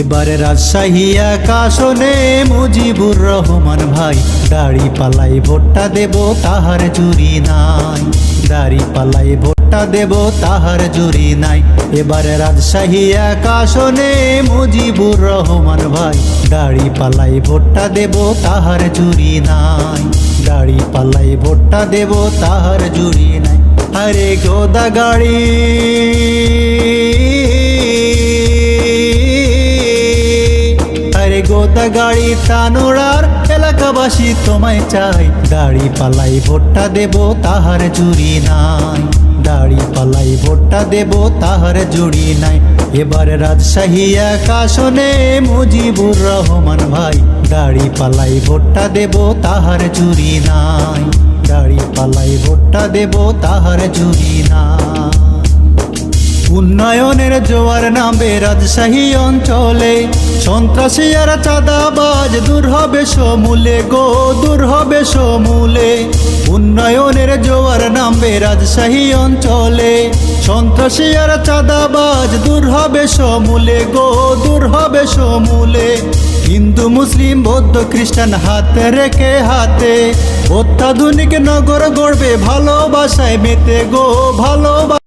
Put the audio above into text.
এবারে রাজশাহী এক আসনে মুজিবুর রহমান ভাই, দাড়ি পালাই ভোটটা দেব তাহার জুরি নাই, দাড়ি পালাই ভোটটা দেব তাহার জুরি নাই। এবারে রাজশাহী এক আসনে মুজিবুর রহমান ভাই, দাড়ি পালাই ভোটটা দেব তাহার জুরি নাই, দাড়ি পালাই ভোটটা দেব তাহার জুরি নাই। আরে গোদা গাড়ি গোদা গাড়ি তানোড়ার এলাকাবাসী তোমায় চাই, দাড়ি পালাই ভোটটা দেব তাহার জুরি নাই, দাড়ি পালাই ভোটটা দেব তাহার জুরি নাই। এবার রাজশাহী এক আসনে মুজিবুর রহমান ভাই, দাড়ি পালাই ভোটটা দেব তাহার জুরি নাই, দাড়ি পালাই ভোটটা দেব তাহার জুরি নাই। উন্নয়নের জোয়ার নামবে রাজশাহী অঞ্চলে, সন্ত্রাসী আর চাঁদাবাজ দূর হবে সমূলে গো, দূর হবে সমূলে। উন্নয়নের জোয়ার নামবে রাজশাহী অঞ্চলে, সন্ত্রাসী আর চাঁদাবাজ দূর হবে সমূলে গো, দূর হবে সমূলে। হিন্দু মুসলিম বৌদ্ধ খ্রিস্টান হাতে রেখে হাতে, অত্যাধুনিক নগর গড়বে ভালোবাসায় মেতে গো, ভালোবাসা।